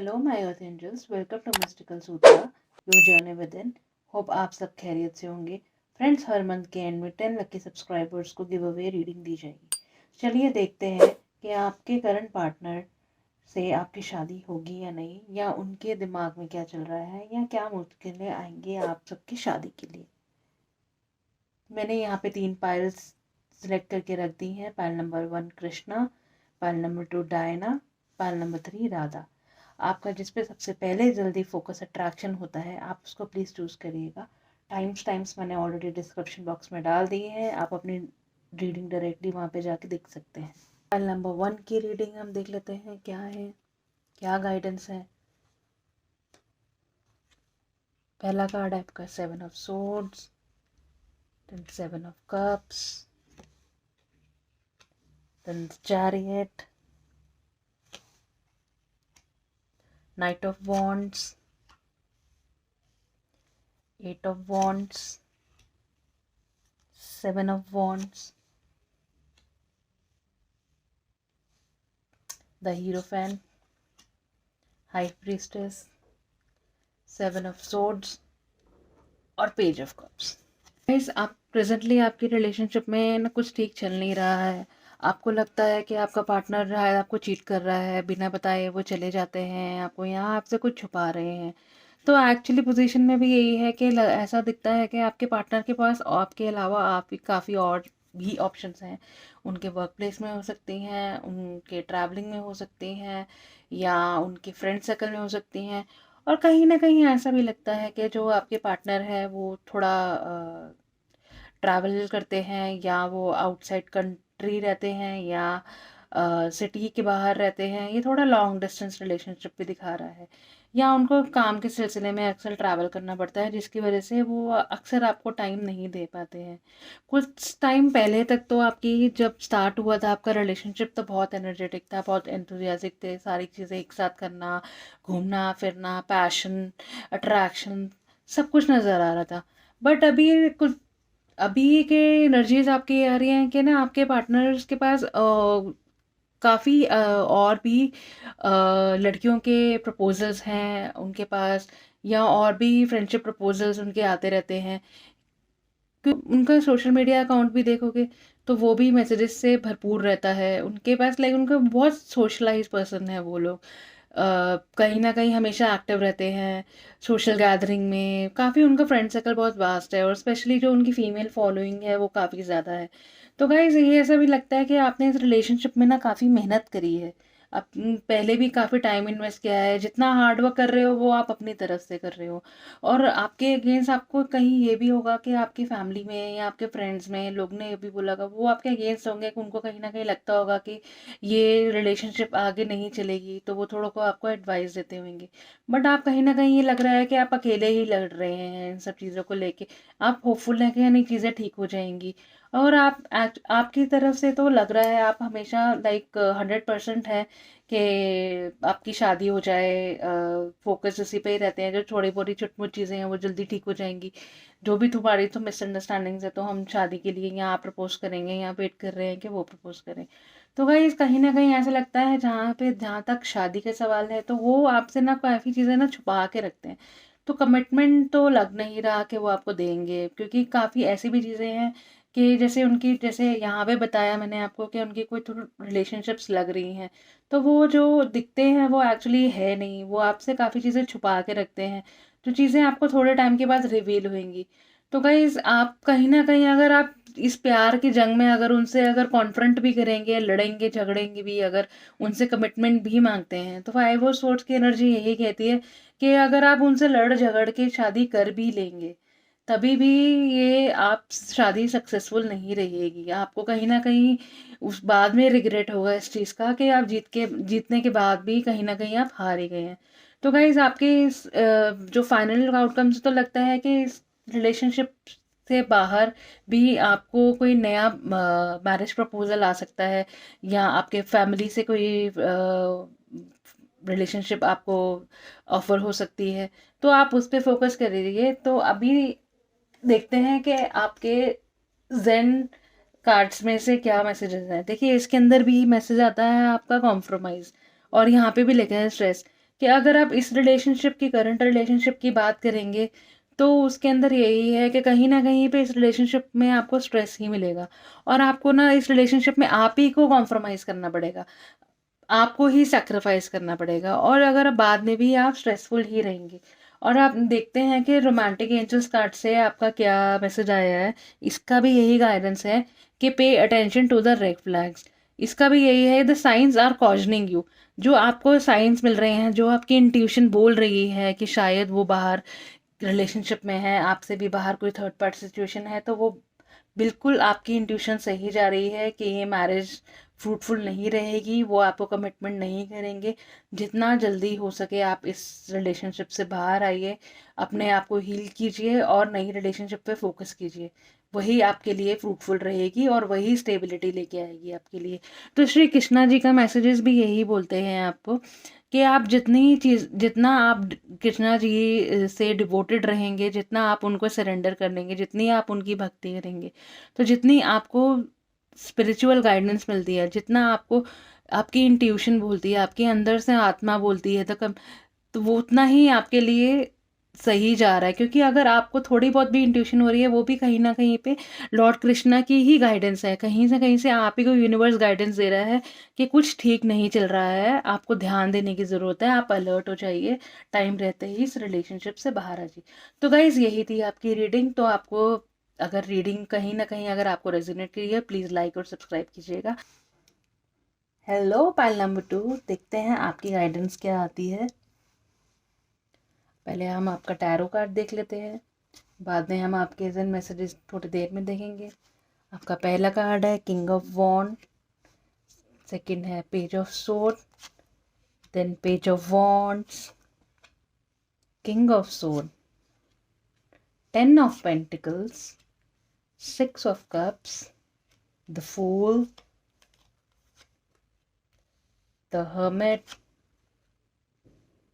Hello my earth angels, welcome to mystical Sutra your journey within. Hope आप सब खैरियत से होंगे। फ्रेंड्स, हर मंथ के एंड में 10 लकी सब्सक्राइबर्स को गिव अवे रीडिंग दी जाएगी। चलिए देखते हैं कि आपके करंट पार्टनर से आपकी शादी होगी या नहीं, या उनके दिमाग में क्या चल रहा है, या क्या मुश्किलें आएंगी आप सबकी शादी के लिए। मैंने यहाँ पे 3 पाइल्स सिलेक्ट करके रख दी हैं। Pile number 1 Krishna, pile number 2 Diana, pile number 3 Radha. आपका जिस पे सबसे पहले जल्दी फोकस अट्रैक्शन होता है आप उसको प्लीज़ चूज़ करिएगा। टाइम्स मैंने ऑलरेडी डिस्क्रिप्शन बॉक्स में डाल दिए हैं, आप अपनी रीडिंग डायरेक्टली वहाँ पे जाके देख सकते हैं। पाइल नंबर 1 की रीडिंग हम देख लेते हैं क्या है, क्या गाइडेंस है। पहला कार्ड है आपका 7 of swords, then 7 of cups, then chariot, Knight of Wands, 8 of Wands, 7 of Wands, the Hierophant, High Priestess, 7 of Swords और Page of Cups। गाइस, आप प्रेजेंटली आपकी रिलेशनशिप में ना कुछ ठीक चल नहीं रहा है। आपको लगता है कि आपका पार्टनर रहा है, आपको चीट कर रहा है, बिना बताए वो चले जाते हैं, आपको यहाँ आपसे कुछ छुपा रहे हैं। तो एक्चुअली पोजीशन में भी यही है कि ऐसा दिखता है कि आपके पार्टनर के पास आपके अलावा आप काफ़ी और भी ऑप्शंस हैं। उनके वर्क प्लेस में हो सकती हैं, उनके ट्रैवलिंग में हो सकती हैं, या उनके फ्रेंड सर्कल में हो सकती हैं। और कहीं ना कहीं ऐसा भी लगता है कि जो आपके पार्टनर है वो थोड़ा ट्रैवल करते हैं, या वो आउटसाइड कंट्री रहते हैं, या सिटी के बाहर रहते हैं। ये थोड़ा लॉन्ग डिस्टेंस रिलेशनशिप भी दिखा रहा है, या उनको काम के सिलसिले में अक्सर ट्रैवल करना पड़ता है, जिसकी वजह से वो अक्सर आपको टाइम नहीं दे पाते हैं। कुछ टाइम पहले तक तो आपकी जब स्टार्ट हुआ था आपका रिलेशनशिप तो बहुत एनर्जेटिक था, बहुत एंथुजियास्टिक थे, सारी चीज़ें एक साथ करना, घूमना फिरना, पैशन, अट्रैक्शन, सब कुछ नज़र आ रहा था। बट अभी के एनर्जीज आपकी ये आ रही हैं कि ना आपके पार्टनर्स के पास काफ़ी और भी लड़कियों के प्रपोजल्स हैं उनके पास, या और भी फ्रेंडशिप प्रपोजल्स उनके आते रहते हैं। उनका सोशल मीडिया अकाउंट भी देखोगे तो वो भी मैसेजेस से भरपूर रहता है उनके पास। लाइक उनका बहुत सोशलाइज पर्सन है वो लोग। कहीं ना कहीं हमेशा एक्टिव रहते हैं सोशल गैदरिंग में। काफ़ी उनका फ्रेंड सर्कल बहुत वास्ट है, और स्पेशली जो उनकी फीमेल फॉलोइंग है वो काफ़ी ज़्यादा है। तो गाइस, ये ऐसा भी लगता है कि आपने इस रिलेशनशिप में ना काफ़ी मेहनत करी है। आप पहले भी काफ़ी टाइम इन्वेस्ट किया है, जितना हार्ड वर्क कर रहे हो वो आप अपनी तरफ से कर रहे हो। और आपके अगेंस्ट आपको कहीं ये भी होगा कि आपकी फैमिली में या आपके फ्रेंड्स में लोग ने ये भी बोला होगा, वो आपके अगेंस्ट होंगे कि उनको कहीं ना कहीं लगता होगा कि ये रिलेशनशिप आगे नहीं चलेगी, तो वो थोड़ा को आपको एडवाइस देते होंगे। बट आप कहीं ना कहीं ये लग रहा है कि आप अकेले ही लड़ रहे हैं इन सब चीज़ों को लेके। आप होपफुल हैं कि यानी चीज़ें ठीक हो जाएंगी, और आपकी तरफ से तो लग रहा है आप हमेशा लाइक 100% है कि आपकी शादी हो जाए। फोकस उसी पे ही रहते हैं, जो थोड़ी बहुत छुटमुट चीज़ें हैं वो जल्दी ठीक हो जाएंगी। जो भी तुम्हारी तो मिसअंडरस्टैंडिंग्स है तो हम शादी के लिए यहाँ प्रपोज करेंगे, यहाँ वेट कर रहे हैं कि वो प्रपोज करें। तो गाइस, कहीं ना कहीं ऐसा लगता है जहाँ तक शादी का सवाल है तो वो आपसे ना काफ़ी चीज़ें ना छुपा के रखते हैं। तो कमिटमेंट तो लग नहीं रहा कि वो आपको देंगे, क्योंकि काफ़ी ऐसी भी चीज़ें हैं कि जैसे यहाँ पे बताया मैंने आपको कि उनकी कोई थोड़ी रिलेशनशिप्स लग रही हैं, तो वो जो दिखते हैं वो एक्चुअली है नहीं। वो आपसे काफ़ी चीज़ें छुपा के रखते हैं, जो चीज़ें आपको थोड़े टाइम के बाद रिवील होंगी। तो गाइज, आप कहीं ना कहीं अगर आप इस प्यार की जंग में अगर उनसे अगर कॉन्फ्रंट भी करेंगे, लड़ेंगे झगड़ेंगे भी, अगर उनसे कमिटमेंट भी मांगते हैं, तो फाइव ऑफ सोर्ड्स की एनर्जी यही कहती है कि अगर आप उनसे लड़ झगड़ के शादी कर भी लेंगे तभी भी ये आप शादी सक्सेसफुल नहीं रहेगी। आपको कहीं ना कहीं उस बाद में रिग्रेट होगा इस चीज़ का कि आप जीतने के बाद भी कहीं ना कहीं आप हार ही गए हैं। तो गाइज, आपके जो फाइनल आउटकम्स तो लगता है कि इस रिलेशनशिप से बाहर भी आपको कोई नया मैरिज प्रपोजल आ सकता है, या आपके फैमिली से कोई रिलेशनशिप आपको ऑफर हो सकती है। तो आप उस पर फोकस करिए। तो अभी देखते हैं कि आपके जेन कार्ड्स में से क्या मैसेजेस हैं। देखिए, इसके अंदर भी मैसेज आता है आपका कॉम्प्रोमाइज़, और यहाँ पे भी लिखा है स्ट्रेस, कि अगर आप इस रिलेशनशिप की, करंट रिलेशनशिप की बात करेंगे, तो उसके अंदर यही है कि कहीं न कहीं पे इस रिलेशनशिप में आपको स्ट्रेस ही मिलेगा और आपको ना इस रिलेशनशिप में आप ही को कॉम्प्रोमाइज़ करना पड़ेगा। आपको ही सैक्रिफाइस करना पड़ेगा और अगर बाद में भी आप स्ट्रेसफुल ही रहेंगे। और आप देखते हैं कि रोमांटिक एंजल्स कार्ड से आपका क्या मैसेज आया है, इसका भी यही गाइडेंस है कि pay attention to the red flags. इसका भी यही है, the signs are cautioning you. जो आपको साइंस मिल रहे हैं, जो आपकी इंट्यूशन बोल रही है कि शायद वो बाहर रिलेशनशिप में है, आपसे भी बाहर कोई थर्ड पार्टी सिचुएशन है, तो वो बिल्कुल आपकी इंट्यूशन सही जा रही है कि ये मैरिज फ्रूटफुल नहीं रहेगी, वो आपको कमिटमेंट नहीं करेंगे। जितना जल्दी हो सके आप इस रिलेशनशिप से बाहर आइए, अपने आप को हील कीजिए और नई रिलेशनशिप पे फोकस कीजिए। वही आपके लिए फ्रूटफुल रहेगी और वही स्टेबिलिटी लेके आएगी आपके लिए। तो श्री कृष्णा जी का मैसेजेस भी यही बोलते हैं आपको कि आप जितना आप कृष्णा जी से डिवोटेड रहेंगे, जितना आप उनको सरेंडर कर लेंगे, जितनी आप उनकी भक्ति करेंगे, तो जितनी आपको स्पिरिचुअल गाइडेंस मिलती है, जितना आपको आपकी इंट्यूशन बोलती है, आपके अंदर से आत्मा बोलती है, तो वो उतना ही आपके लिए सही जा रहा है। क्योंकि अगर आपको थोड़ी बहुत भी इंट्यूशन हो रही है, वो भी कहीं ना कहीं पे लॉर्ड कृष्णा की ही गाइडेंस है, कहीं से आप ही को यूनिवर्स गाइडेंस दे रहा है कि कुछ ठीक नहीं चल रहा है, आपको ध्यान देने की ज़रूरत है, आप अलर्ट हो जाइए, टाइम रहते ही इस रिलेशनशिप से बाहर आ जाइए। तो गाइज यही थी आपकी रीडिंग। तो आपको अगर रीडिंग कहीं ना कहीं अगर आपको रेजोनेट करी है, प्लीज़ लाइक और सब्सक्राइब कीजिएगा। हेलो पाइल नंबर 2, देखते हैं आपकी गाइडेंस क्या आती है। पहले हम आपका टैरो कार्ड देख लेते हैं, बाद में हम आपके जन मैसेजेस थोड़ी देर में देखेंगे। आपका पहला कार्ड है किंग ऑफ वॉन्ड, सेकंड है page of sword, then page of wands, king of sword, 10 of pentacles, 6 of cups, the fool, the hermit,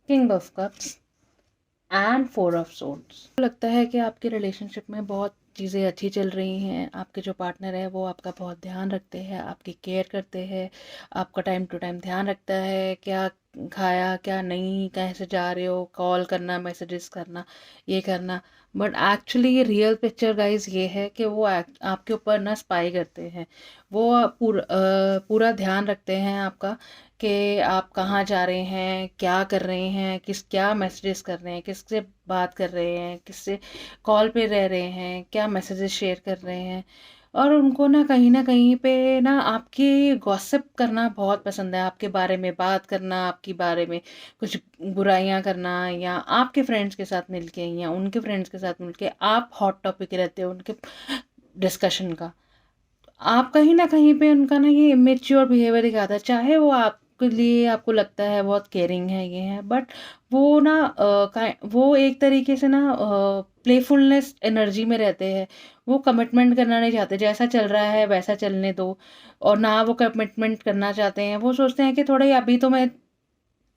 king of cups and 4 of swords. लगता है कि आपके रिलेशनशिप में बहुत चीज़ें अच्छी चल रही हैं, आपके जो पार्टनर है वो आपका बहुत ध्यान रखते हैं, आपकी केयर करते हैं, आपका टाइम टू टाइम ध्यान रखता है, क्या खाया क्या नहीं, कैसे जा रहे हो, कॉल करना, मैसेजेस करना, ये करना। बट एक्चुअली ये रियल पिक्चर गाइज ये है कि वो आपके ऊपर ना स्पाई करते हैं, वो पूरा ध्यान रखते हैं आपका कि आप कहाँ जा रहे हैं, क्या कर रहे हैं, क्या मैसेजेस कर रहे हैं, किससे बात कर रहे हैं, किससे कॉल पे रह रहे हैं, क्या मैसेजेस शेयर कर रहे हैं। और उनको ना कहीं पे ना आपकी गॉसिप करना बहुत पसंद है, आपके बारे में बात करना, आपके बारे में कुछ बुराइयां करना, या आपके फ्रेंड्स के साथ मिलके या उनके फ्रेंड्स के साथ मिलके आप हॉट टॉपिक रहते हो उनके डिस्कशन का। आप कहीं न कहीं पे उनका ना ये इमेच्योर बिहेवियर दिखाता है, चाहे वो आपके लिए आपको लगता है बहुत केयरिंग है, ये है, बट वो ना वो एक तरीके से ना प्लेफुलनेस एनर्जी में रहते हैं। वो कमिटमेंट करना नहीं चाहते, जैसा चल रहा है वैसा चलने दो, और ना वो कमिटमेंट करना चाहते हैं। वो सोचते हैं कि थोड़ा अभी तो मैं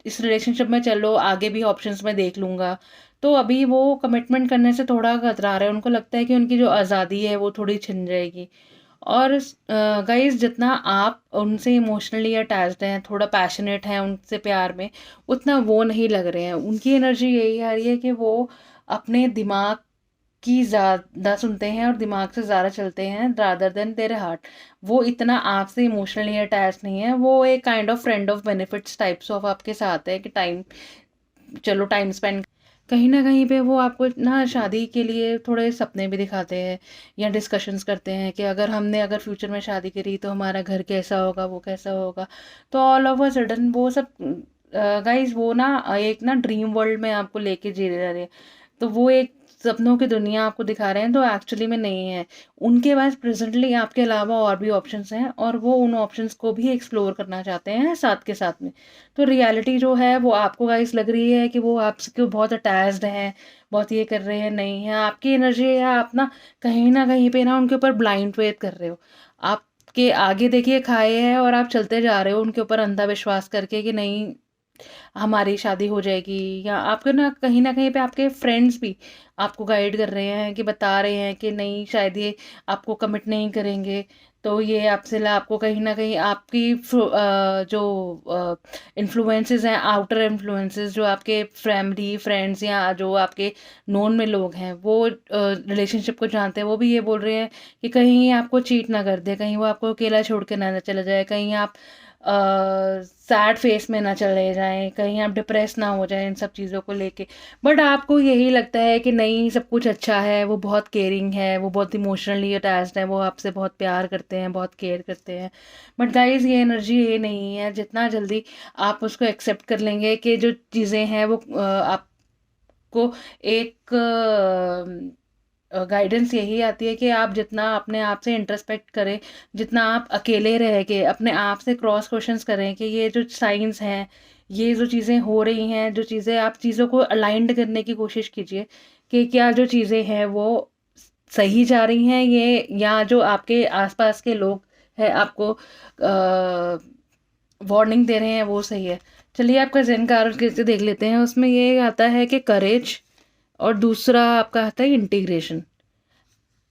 इस रिलेशनशिप में चलो, आगे भी ऑप्शंस में देख लूँगा। तो अभी वो कमिटमेंट करने से थोड़ा कतरा रहे हैं, उनको लगता है कि उनकी जो आज़ादी है वो थोड़ी छिन जाएगी। और गाइस जितना आप उनसे इमोशनली अटैच्ड हैं, थोड़ा पैशनेट हैं उनसे प्यार में, उतना वो नहीं लग रहे हैं। उनकी एनर्जी यही आ रही है कि वो अपने दिमाग की ज़्यादा सुनते हैं और दिमाग से ज़्यादा चलते हैं रादर देन तेरे हार्ट। वो इतना आपसे इमोशनली अटैच नहीं है, वो एक kind of friend of benefits types of आपके साथ है कि चलो टाइम स्पेंड। कहीं ना कहीं पे वो आपको ना शादी के लिए थोड़े सपने भी दिखाते हैं या डिस्कशंस करते हैं कि अगर फ्यूचर में शादी करी तो हमारा घर कैसा होगा, वो कैसा होगा। तो ऑल ऑफ अ सडन वो सब गाइस वो ना एक ना ड्रीम वर्ल्ड में आपको लेके जी रहे हैं। तो वो एक सपनों की दुनिया आपको दिखा रहे हैं, तो एक्चुअली में नहीं है। उनके पास प्रेजेंटली आपके अलावा और भी ऑप्शंस हैं और वो उन ऑप्शंस को भी एक्सप्लोर करना चाहते हैं साथ के साथ में। तो रियलिटी जो है वो आपको गाइस लग रही है कि वो आपसे बहुत अटैच्ड हैं, बहुत ये कर रहे हैं, नहीं है आपकी एनर्जी है। आप ना कहीं पे ना उनके ऊपर ब्लाइंड फेथ कर रहे हो। आपके आगे देखिए खाए हैं और आप चलते जा रहे हो उनके ऊपर अंधा विश्वास करके कि नहीं हमारी शादी हो जाएगी। या आपके ना कहीं पे आपके फ्रेंड्स भी आपको गाइड कर रहे हैं कि बता रहे हैं कि नहीं शायद ये आपको कमिट नहीं करेंगे। तो ये आपको कहीं न कहीं आपकी जो इन्फ्लुएंसेस हैं, आउटर इन्फ्लुएंसेस जो आपके फैमिली, फ्रेंड्स या जो आपके नोन में लोग हैं, वो रिलेशनशिप को जानते हैं, वो भी ये बोल रहे हैं कि कहीं आपको चीट ना कर दे, कहीं वो आपको अकेला छोड़ के ना चला जाए, कहीं आप सैड फेस में ना चले जाएँ, कहीं आप डिप्रेस ना हो जाएँ इन सब चीज़ों को लेके। बट आपको यही लगता है कि नहीं, सब कुछ अच्छा है, वो बहुत केयरिंग है, वो बहुत इमोशनली अटैच्ड है, वो आपसे बहुत प्यार करते हैं, बहुत केयर करते हैं। बट गाइज़ ये एनर्जी ये नहीं है। जितना जल्दी आप उसको एक्सेप्ट कर लेंगे कि जो चीज़ें हैं वो आपको एक गाइडेंस यही आती है कि आप जितना अपने आप से इंट्रोस्पेक्ट करें, जितना आप अकेले रह के अपने आप से क्रॉस क्वेश्चंस करें कि ये जो साइंस हैं, ये जो चीज़ें हो रही हैं, जो चीज़ें आप चीज़ों को अलाइंड करने की कोशिश कीजिए कि क्या जो चीज़ें हैं वो सही जा रही हैं, ये या जो आपके आसपास के लोग हैं आपको वार्निंग दे रहे हैं वो सही है। चलिए आपका ज़ेन कार्ड कैसे देख लेते हैं। उसमें ये आता है कि करेज, और दूसरा आपका आता है इंटीग्रेशन।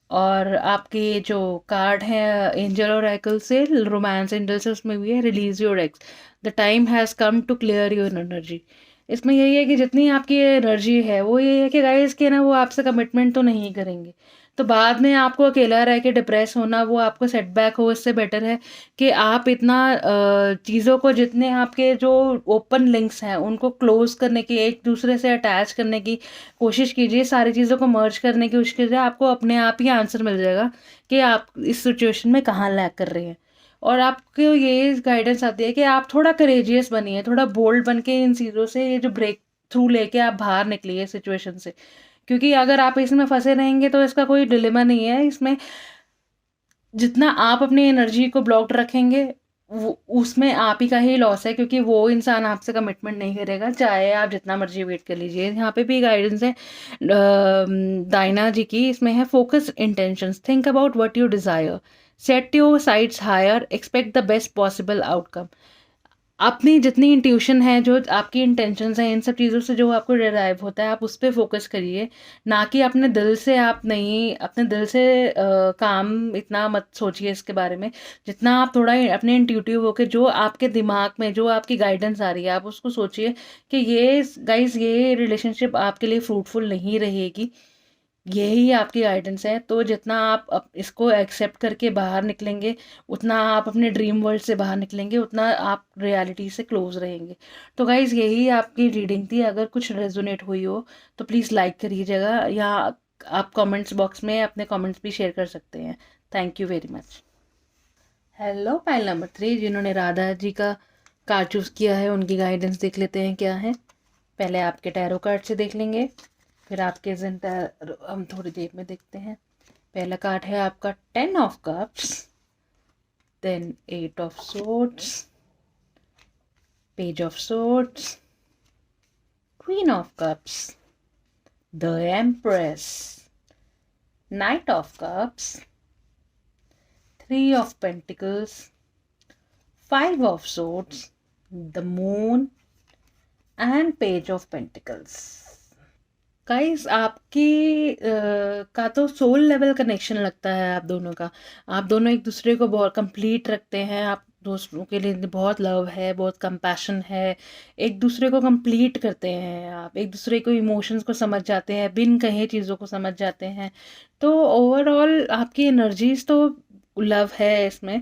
और आपके जो कार्ड है एंजल और एकल से, रोमांस एंजल से, उसमें भी है release your ex, the time has come to clear your energy. इसमें यही है कि जितनी आपकी एनर्जी है वो ये है कि गाइस के ना वो आपसे कमिटमेंट तो नहीं करेंगे, तो बाद में आपको अकेला रह के डिप्रेस होना वो आपको सेटबैक हो, इससे बेटर है कि आप इतना चीज़ों को, जितने आपके जो ओपन लिंक्स हैं उनको क्लोज करने की, एक दूसरे से अटैच करने की कोशिश कीजिए, सारी चीज़ों को मर्ज करने की कोशिश कीजिए। आपको अपने आप ही आंसर मिल जाएगा कि आप इस सिचुएशन में कहाँ लैग कर रहे हैं। और आपको ये गाइडेंस आती है कि आप थोड़ा करेजियस बनिए, थोड़ा बोल्ड बन के इन चीज़ों से ये जो ब्रेक थ्रू लेके आप बाहर निकलिए सिचुएशन से, क्योंकि अगर आप इसमें फंसे रहेंगे तो इसका कोई डिलेमा नहीं है। इसमें जितना आप अपनी एनर्जी को ब्लॉक्ड रखेंगे वो उसमें आप ही का ही लॉस है, क्योंकि वो इंसान आपसे कमिटमेंट नहीं करेगा, चाहे आप जितना मर्जी वेट कर लीजिए। यहाँ पे भी गाइडेंस है डायना जी की, इसमें है focus intentions, think about what you desire, set your sights higher, expect the best possible outcome. अपनी जितनी इंट्यूशन है, जो आपकी इंटेंशंस हैं, इन सब चीज़ों से जो आपको डिराइव होता है, आप उस पर फोकस करिए, ना कि अपने दिल से। आप नहीं, अपने दिल से काम इतना मत सोचिए इसके बारे में, जितना आप थोड़ा अपने इंट्यूटिव होके जो आपके दिमाग में जो आपकी गाइडेंस आ रही है आप उसको सोचिए कि ये गाइस ये रिलेशनशिप आपके लिए फ्रूटफुल नहीं रहेगी, यही आपकी गाइडेंस है। तो जितना आप इसको एक्सेप्ट करके बाहर निकलेंगे, उतना आप अपने ड्रीम वर्ल्ड से बाहर निकलेंगे, उतना आप रियलिटी से क्लोज रहेंगे। तो गाइज़ यही आपकी रीडिंग थी। अगर कुछ रेजोनेट हुई हो तो प्लीज़ लाइक करिएगा, या आप कमेंट्स बॉक्स में अपने कमेंट्स भी शेयर कर सकते हैं। Thank you very much. Hello pile number 3, जिन्होंने राधा जी का कार्ड चूज़ किया है, उनकी गाइडेंस देख लेते हैं क्या है। पहले आपके टैरो कार्ड से देख लेंगे, फिर आपके हम थोड़ी देर में देखते हैं। पहला कार्ड है आपका 10 of cups, then 8 of swords, page of swords, queen of cups, the empress, knight of cups, 3 of pentacles, 5 of swords, the moon and page of pentacles. Guys आपकी का तो सोल लेवल कनेक्शन लगता है आप दोनों का। आप दोनों एक दूसरे को बहुत कंप्लीट रखते हैं, आप दोस्तों के लिए बहुत लव है, बहुत कंपैशन है, एक दूसरे को कंप्लीट करते हैं, आप एक दूसरे को इमोशंस को समझ जाते हैं, बिन कहे चीज़ों को समझ जाते हैं। तो ओवरऑल आपकी एनर्जीज तो लव है इसमें।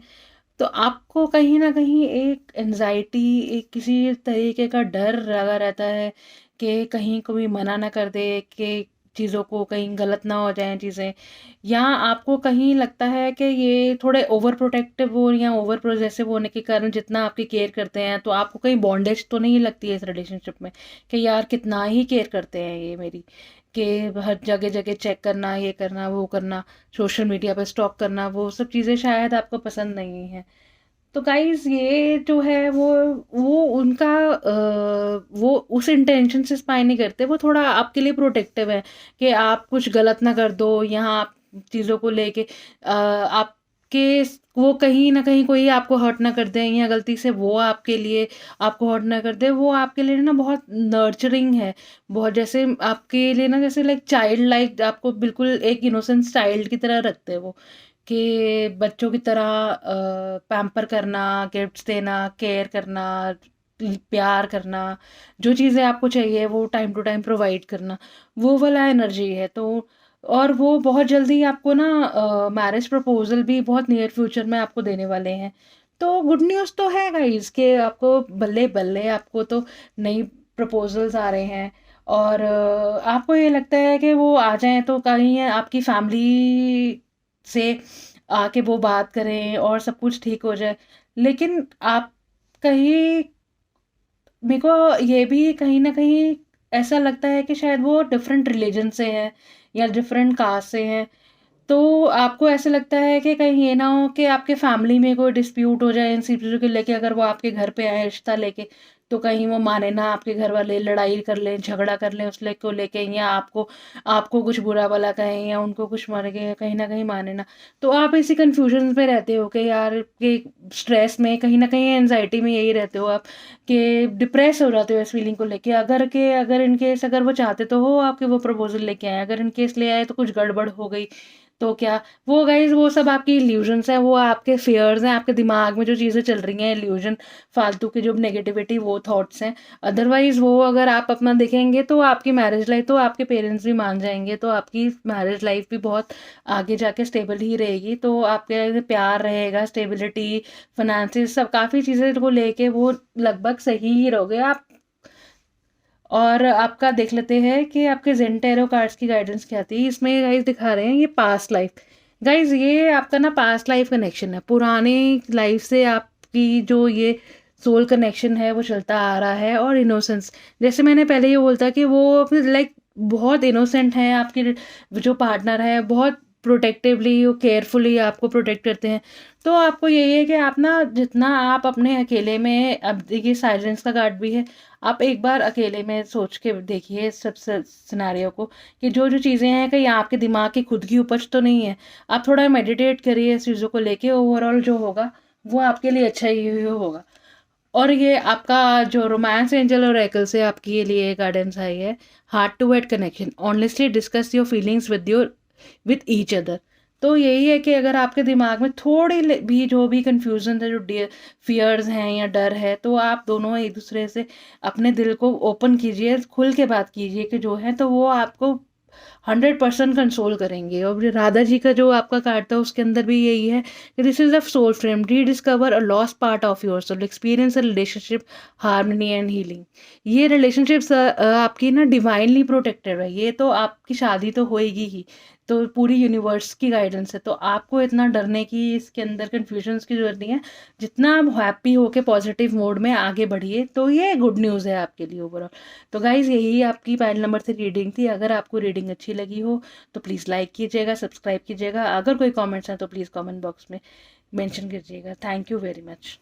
तो आपको कहीं ना कहीं एक एनजाइटी, एक किसी तरीके का डर लगा रहता है कि कहीं कोई मना ना कर दे, कि चीज़ों को कहीं गलत ना हो जाएं चीज़ें, या आपको कहीं लगता है कि ये थोड़े ओवर प्रोटेक्टिव हो या ओवर प्रोजेसिव होने के कारण जितना आपकी केयर करते हैं, तो आपको कहीं बॉन्डेज तो नहीं लगती है इस रिलेशनशिप में कि यार कितना ही केयर करते हैं ये मेरी, कि हर जगह जगह चेक करना, ये करना, वो करना, सोशल मीडिया पर स्टॉक करना, वो सब चीज़ें शायद आपको पसंद नहीं है। तो गाइज ये जो है वो उनका वो उस इंटेंशन से स्पाई नहीं करते, वो थोड़ा आपके लिए प्रोटेक्टिव है कि आप कुछ गलत ना कर दो, यहाँ आप चीज़ों को लेके आपके वो कहीं ना कहीं कोई आपको हर्ट ना कर दे, या गलती से वो आपके लिए आपको हर्ट ना कर दे। वो आपके लिए ना बहुत नर्चरिंग है, बहुत जैसे आपके लिए ना जैसे लाइक चाइल्ड लाइक, आपको बिल्कुल एक इनोसेंट चाइल्ड की तरह रखते हैं वो, कि बच्चों की तरह पैम्पर करना, गिफ्ट्स देना, केयर करना, प्यार करना, जो चीज़ें आपको चाहिए वो टाइम टू टाइम प्रोवाइड करना, वो वाला एनर्जी है। तो और वो बहुत जल्दी आपको ना मैरिज प्रपोजल भी बहुत नियर फ्यूचर में आपको देने वाले हैं। तो गुड न्यूज़ तो है गाइस कि आपको बल्ले बल्ले आपको तो नई प्रपोजल्स आ रहे हैं। और आपको ये लगता है कि वो आ जाएं तो कहीं आपकी फैमिली से आके वो बात करें और सब कुछ ठीक हो जाए। लेकिन आप कहीं, मेरे को ये भी कहीं ना कहीं ऐसा लगता है कि शायद वो डिफरेंट रिलीजन से है या डिफरेंट कास्ट से हैं। तो आपको ऐसा लगता है कि कहीं ये ना हो कि आपके फैमिली में कोई डिस्प्यूट हो जाए इन सब चीज़ों को लेके, अगर वो आपके घर पे आए रिश्ता लेके, तो कहीं वो माने ना, आपके घर वाले लड़ाई कर लें, झगड़ा कर लें उस को लेके, या आपको आपको कुछ बुरा भला कहें या उनको कुछ मर गए, कहीं ना कहीं माने ना। तो आप इसी कंफ्यूजन में रहते हो कि यार कि स्ट्रेस में, कहीं ना कहीं एनजाइटी में यही रहते हो आप कि डिप्रेस हो जाते हो इस फीलिंग को लेके। अगर इन केस अगर वो चाहते तो हो आपके वो प्रपोजल लेके आए, अगर इन केस ले आए तो कुछ गड़बड़ हो गई तो क्या। वो गाइज वो सब आपकी इल्यूजन्स हैं, वो आपके फियर्स हैं, आपके दिमाग में जो चीज़ें चल रही हैं इल्यूजन, फालतू की जो नेगेटिविटी, वो थॉट्स हैं। अदरवाइज वो अगर आप अपना देखेंगे तो आपकी मैरिज लाइफ तो आपके पेरेंट्स भी मान जाएंगे, तो आपकी मैरिज लाइफ भी बहुत आगे जाके स्टेबल ही रहेगी। तो आपके प्यार रहेगा, स्टेबिलिटी, फाइनेंसिस, सब काफ़ी चीज़ें को लेके वो लगभग सही ही रहोगे आप। और आपका देख लेते हैं कि आपके जेन टैरो कार्ड्स की गाइडेंस क्या थी। इसमें गाइस दिखा रहे हैं ये पास्ट लाइफ। गाइस ये आपका ना पास्ट लाइफ कनेक्शन है, पुराने लाइफ से आपकी जो ये सोल कनेक्शन है वो चलता आ रहा है। और इनोसेंस, जैसे मैंने पहले ये बोलता कि वो लाइक बहुत इनोसेंट है, आपके जो पार्टनर है बहुत प्रोटेक्टिवली, केयरफुली आपको प्रोटेक्ट करते हैं। तो आपको यही है कि आप ना जितना आप अपने अकेले में, अब देखिए साइलेंस का कार्ड भी है, आप एक बार अकेले में सोच के देखिए इस सब सिनेरियो को कि जो जो चीज़ें हैं कहीं आपके दिमाग की खुद की उपज तो नहीं है। आप थोड़ा मेडिटेट करिए इस चीज़ों को लेके, ओवरऑल जो होगा वो आपके लिए अच्छा ही होगा। और ये आपका जो रोमांस एंजल और एकल से आपके ये लिए गाइडेंस आई है, heart to heart connection, honestly discuss your feelings with each other. तो यही है कि अगर आपके दिमाग में थोड़ी भी जो भी कंफ्यूजन है, जो फियर्स हैं या डर है, तो आप दोनों एक दूसरे से अपने दिल को ओपन कीजिए, खुल के बात कीजिए कि जो है, तो वो आपको 100% कंसोल करेंगे। और ये राधा जी का जो आपका कार्ड था उसके अंदर भी यही है कि this is a soul frame, rediscover a lost part of your soul, experience a relationship harmony and healing. ये रिलेशनशिप्स आपकी ना डिवाइनली प्रोटेक्टेड है, ये तो आपकी शादी तो होएगी ही, तो पूरी यूनिवर्स की गाइडेंस है। तो आपको इतना डरने की, इसके अंदर कन्फ्यूजन्स की जरूरत नहीं है। जितना आप हैप्पी होके पॉजिटिव मोड में आगे बढ़िए, तो ये गुड न्यूज़ है आपके लिए ओवरऑल। तो गाइज यही आपकी पैनल नंबर 3 रीडिंग थी। अगर आपको रीडिंग अच्छी लगी हो तो प्लीज़ लाइक कीजिएगा, सब्सक्राइब कीजिएगा। अगर कोई कमेंट्स हैं तो प्लीज़ कमेंट बॉक्स में मेंशन कीजिएगा। Thank you very much.